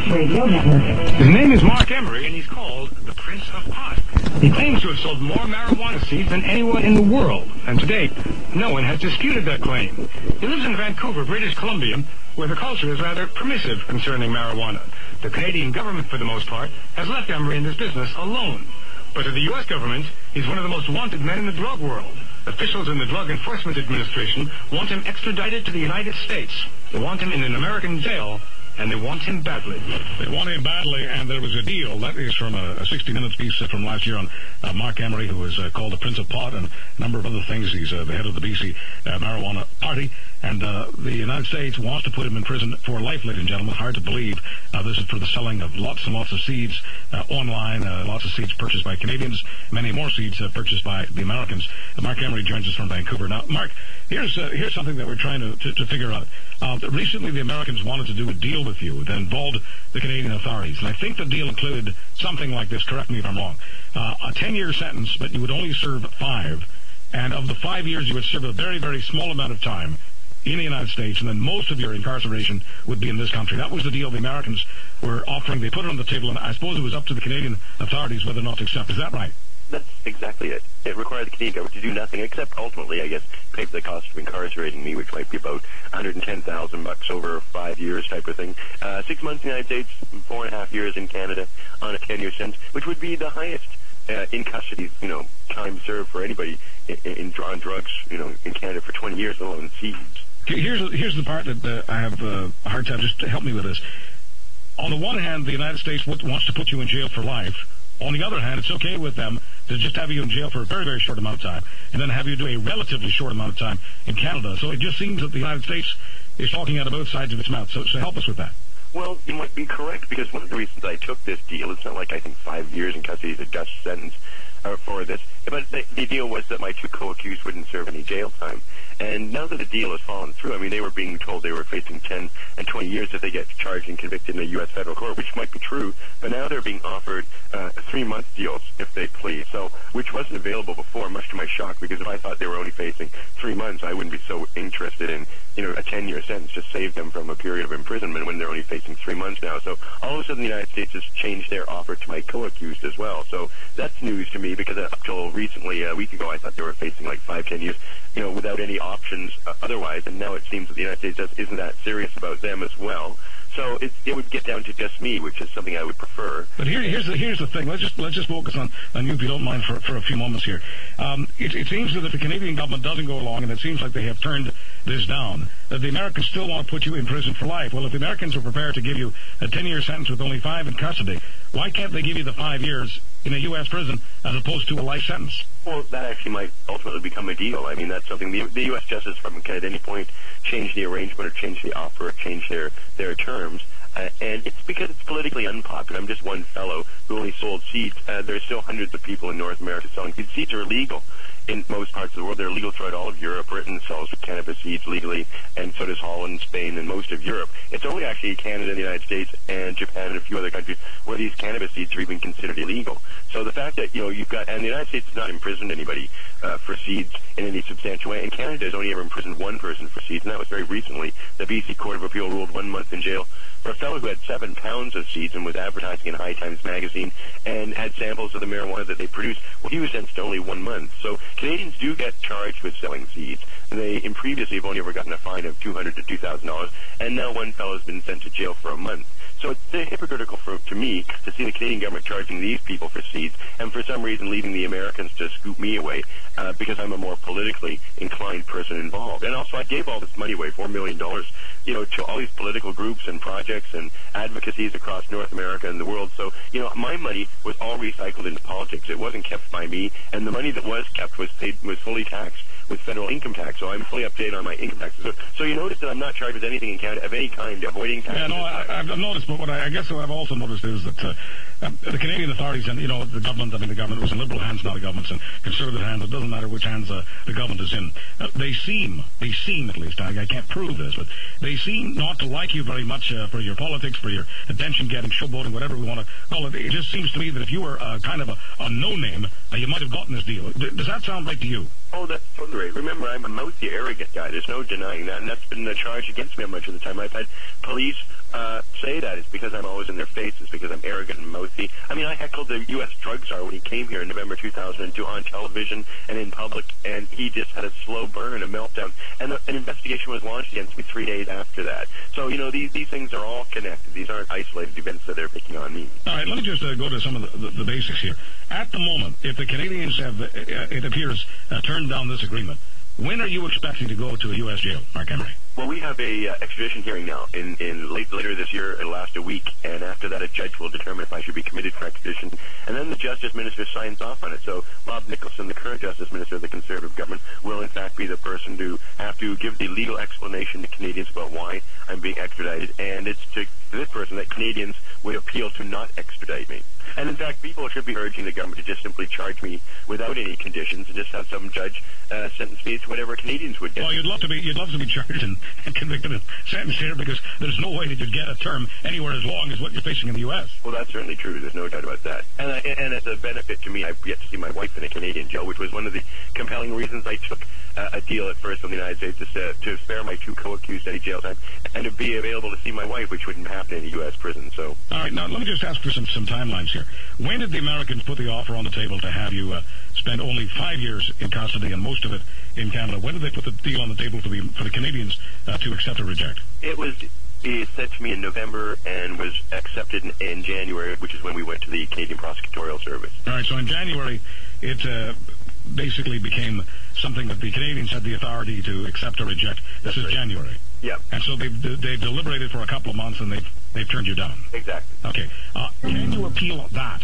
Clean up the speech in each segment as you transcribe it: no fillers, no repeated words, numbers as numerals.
Sports Radio Network. His name is Marc Emery, and he's called the Prince of Pot. He claims to have sold more marijuana seeds than anyone in the world, and to date, no one has disputed that claim. He lives in Vancouver, British Columbia, where the culture is rather permissive concerning marijuana. The Canadian government, for the most part, has left Emery in this business alone. But to the U.S. government, he's one of the most wanted men in the drug world. Officials in the Drug Enforcement Administration want him extradited to the United States. They want him in an American jail, and they want him badly. They want him badly, and there was a deal. That is from a 60 Minutes piece from last year on Marc Emery, who is called the Prince of Pot, and a number of other things. He's the head of the BC Marijuana Party, and the United States wants to put him in prison for life, ladies and gentlemen. Hard to believe. This is for the selling of lots and lots of seeds online, lots of seeds purchased by Canadians, many more seeds purchased by the Americans. Marc Emery joins us from Vancouver. Now, Marc, here's something that we're trying to figure out. Recently, the Americans wanted to do a deal with you that involved the Canadian authorities, and I think the deal included something like this. Correct me if I'm wrong. A 10-year sentence, but you would only serve 5, and of the 5 years, you would serve a very, very small amount of time in the United States, and then most of your incarceration would be in this country. That was the deal the Americans were offering. They put it on the table, and I suppose it was up to the Canadian authorities whether or not to accept. Is that right? That's exactly it. It required the Canadian government to do nothing except ultimately, I guess, pay for the cost of incarcerating me, which might be about $110,000 over 5 years type of thing. 6 months in the United States, 4.5 years in Canada on a 10-year sentence, which would be the highest in custody, time served for anybody on drugs, in Canada for 20 years, alone seeds. Here's the part that I have a hard time. Just to help me with this. On the one hand, the United States wants to put you in jail for life. On the other hand, it's okay with them to just have you in jail for a very, very short amount of time, and then have you do a relatively short amount of time in Canada. So it just seems that the United States is talking out of both sides of its mouth. So help us with that. Well, you might be correct, because one of the reasons I took this deal, it's not like I think 5 years in custody is a just sentence for this, but the deal was that my 2 co-accused wouldn't serve any jail time. And now that the deal has fallen through, I mean, they were being told they were facing 10 and 20 years if they get charged and convicted in a U.S. federal court, which might be true, but now they're being offered 3-month deals if they please, so which wasn't available before, much to my shock, because if I thought they were only facing 3 months, I wouldn't be so interested in, a 10-year sentence to save them from a period of imprisonment when they're only facing 3 months now. So all of a sudden the United States has changed their offer to my co-accused as well. So that's news to me, because up till recently, a week ago, I thought they were facing like 5-10 years, without any options otherwise, and now it seems that the United States just isn't that serious about them as well. So it would get down to just me, which is something I would prefer. But here's the thing. Let's just focus on you, if you don't mind, for a few moments here. It seems that if the Canadian government doesn't go along, and it seems like they have turned this down, that the Americans still want to put you in prison for life. Well, if the Americans are prepared to give you a 10-year sentence with only 5 in custody, why can't they give you the 5 years in a U.S. prison as opposed to a life sentence? Well, that actually might ultimately become a deal. I mean, that's something the U.S. Justice Department can at any point change the arrangement or change the offer or change their terms. And it's because it's politically unpopular. I'm just one fellow who only sold seeds. There's still hundreds of people in North America selling seeds. Seeds are illegal in most parts of the world. They're legal throughout all of Europe. Britain sells cannabis seeds legally, and so does Holland, Spain, and most of Europe. It's only actually Canada, the United States, and Japan, and a few other countries where these cannabis seeds are even considered illegal. So the fact that, you've got, and the United States has not imprisoned anybody for seeds in any substantial way, and Canada has only ever imprisoned one person for seeds, and that was very recently. The BC Court of Appeal ruled 1 month in jail for a fellow who had 7 pounds of seeds and was advertising in High Times magazine and had samples of the marijuana that they produced. Well, he was sentenced to only 1 month. So Canadians do get charged with selling seeds. They previously have only ever gotten a fine of $200 to $2,000, and now one fellow has been sent to jail for a month. So it's hypocritical to me to see the Canadian government charging these people for seeds, and for some reason leaving the Americans to scoop me away because I'm a more politically inclined person involved. And also, I gave all this money away, $4 million, to all these political groups and projects and advocacies across North America and the world. So, my money was all recycled into politics. It wasn't kept by me, and the money that was kept was fully taxed with federal income tax, so I'm fully up to date on my income taxes. So you notice that I'm not charged with anything in Canada of any kind, avoiding taxes. Yeah, no, I've noticed, but what I guess what I've also noticed is that the Canadian authorities and, the government was in liberal hands, not the government's in conservative hands. It doesn't matter which hands the government is in. They seem at least, I can't prove this, but they seem not to like you very much for your politics, for your attention-getting, showboating, whatever we want to call it. It just seems to me that if you were kind of a no-name, you might have gotten this deal. Does that sound right to you? Oh, that's totally right. Remember, I'm a mouthy, arrogant guy. There's no denying that, and that's been the charge against me much of the time. I've had police say that it's because I'm always in their faces, because I'm arrogant and mouthy. I mean, I heckled the U.S. drug czar when he came here in November 2002 on television and in public, and he just had a slow burn, a meltdown, and an investigation was launched against me 3 days after that. So, you know, these things are all connected. These aren't isolated events that they're picking on me. All right, let me just go to some of the basics here. At the moment, if the Canadians have, it appears, turned down this agreement, when are you expecting to go to a U.S. jail, Marc Emery? Well, we have a extradition hearing now in later this year. It'll last a week, and after that, a judge will determine if I should be committed for extradition, and then the Justice Minister signs off on it. So Bob Nicholson, the current Justice Minister of the Conservative government, will in fact be the person to have to give the legal explanation to Canadians about why I'm being extradited, and it's to this person that Canadians would appeal to not extradite me. And in fact, people should be urging the government to just simply charge me without any conditions and just have some judge sentence me to whatever Canadians would get. Well, you'd love to be charged and convicted and sentenced here, because there's no way that you'd get a term anywhere as long as what you're facing in the U.S. Well, that's certainly true. There's no doubt about that. And as a benefit to me, I've yet to see my wife in a Canadian jail, which was one of the compelling reasons I took a deal at first from the United States to spare my two co-accused any jail time and to be available to see my wife, which wouldn't happen in a U.S. prison. So, all right, now let me just ask for some timelines here. When did the Americans put the offer on the table to have you spend only 5 years in custody and most of it in Canada? When did they put the deal on the table for the Canadians to accept or reject? It was sent to me in November and was accepted in January, which is when we went to the Canadian Prosecutorial Service. All right, so in January, it basically became something that the Canadians had the authority to accept or reject. This is January. Yeah. And so they've deliberated for a couple of months, and they've turned you down. Exactly. Okay. Can you appeal that?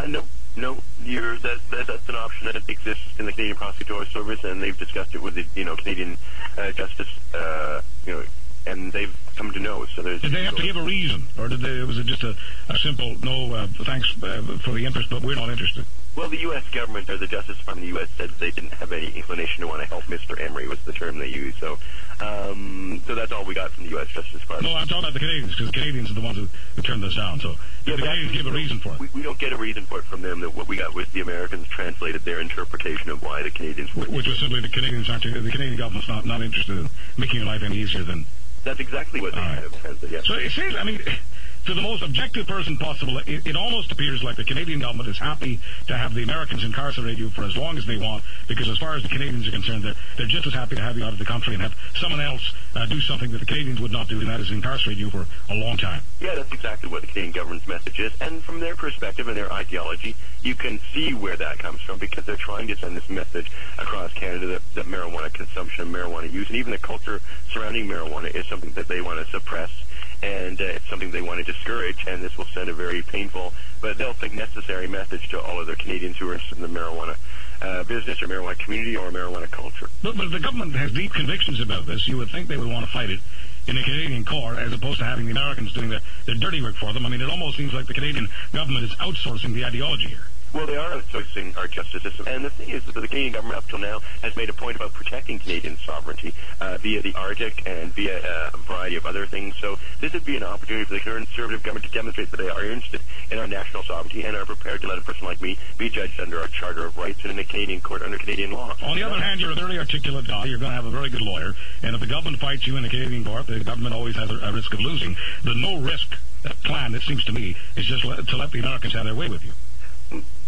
No. That's an option that exists in the Canadian Prosecutorial Service, and they've discussed it with the Canadian Justice, and they've come to know. So did they have to give a reason, or was it just a simple no? Thanks for the interest, but we're not interested? Well, the U.S. government, or the Justice Department of the U.S., said they didn't have any inclination to want to help Mr. Emery, was the term they used. So that's all we got from the U.S. Justice Department. No, I'm talking about the Canadians, because the Canadians are the ones who turned this down. So did the Canadians give a reason for it? We don't get a reason for it from them. What we got was the Americans translated their interpretation of why the Canadians would. Which was simply the Canadian government's not interested in making your life any easier than. That's exactly what they kind of translated. Yeah. So it seems, to the most objective person possible, it almost appears like the Canadian government is happy to have the Americans incarcerate you for as long as they want, because as far as the Canadians are concerned, they're just as happy to have you out of the country and have someone else do something that the Canadians would not do, and that is incarcerate you for a long time. Yeah, that's exactly what the Canadian government's message is. And from their perspective and their ideology, you can see where that comes from, because they're trying to send this message across Canada that marijuana consumption, marijuana use, and even the culture surrounding marijuana is something that they want to suppress. And it's something they want to discourage, and this will send a very painful, but they'll think necessary message to all other Canadians who are interested in the marijuana business or marijuana community or marijuana culture. But if the government has deep convictions about this, you would think they would want to fight it in a Canadian court as opposed to having the Americans doing their dirty work for them. It almost seems like the Canadian government is outsourcing the ideology here. Well, they are outsourcing our justice system. And the thing is that the Canadian government up till now has made a point about protecting Canadian sovereignty via the Arctic and via a variety of other things. So this would be an opportunity for the Conservative government to demonstrate that they are interested in our national sovereignty and are prepared to let a person like me be judged under our Charter of Rights and in a Canadian court under Canadian law. On the other hand, you're a very articulate guy. You're going to have a very good lawyer. And if the government fights you in a Canadian court, the government always has a risk of losing. The no-risk plan, it seems to me, is just to let the Americans have their way with you.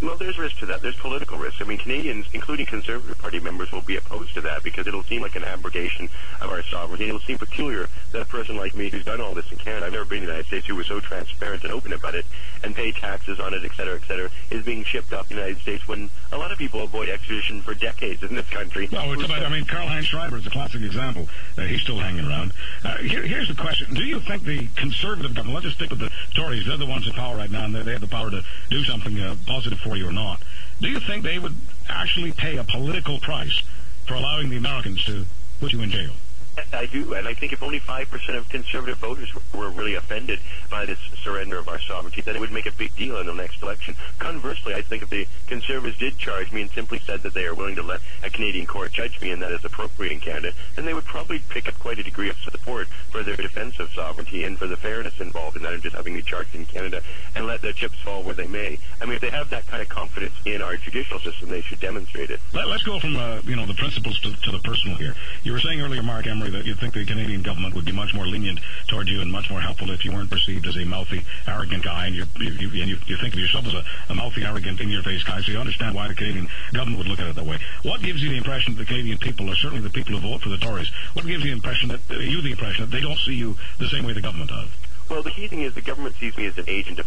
Well, there's risk to that. There's political risk. Canadians, including Conservative Party members, will be opposed to that because it'll seem like an abrogation of our sovereignty. It'll seem peculiar that a person like me who's done all this in Canada, I've never been in the United States, who was so transparent and open about it and pay taxes on it, et cetera, is being shipped off to the United States when a lot of people avoid extradition for decades in this country. Well, it's about, Karl-Heinz Schreiber is a classic example. He's still hanging around. Here's the question. Do you think the Conservative government, let's just stick with the Tories, they're the ones in power right now, and they have the power to do something positive for you or not. Do you think they would actually pay a political price for allowing the Americans to put you in jail? I do, and I think if only 5% of conservative voters were really offended by this surrender of our sovereignty, then it would make a big deal in the next election. Conversely, I think if the Conservatives did charge me and simply said that they are willing to let a Canadian court judge me and that is appropriate in Canada, then they would probably pick up quite a degree of support for their defense of sovereignty and for the fairness involved in that, and just having me charged in Canada and let the chips fall where they may. I mean, if they have that kind of confidence in our judicial system, they should demonstrate it. Let's go from the principles to the personal here. You were saying earlier, Marc Emery, that you think the Canadian government would be much more lenient toward you and much more helpful if you weren't perceived as a mouthy, arrogant guy, and you think of yourself as a mouthy, arrogant, in-your-face guy, so you understand why the Canadian government would look at it that way. What gives you the impression that the Canadian people, or certainly the people who vote for the Tories, what gives you the impression that they don't see you the same way the government does? Well, the key thing is the government sees me as an agent of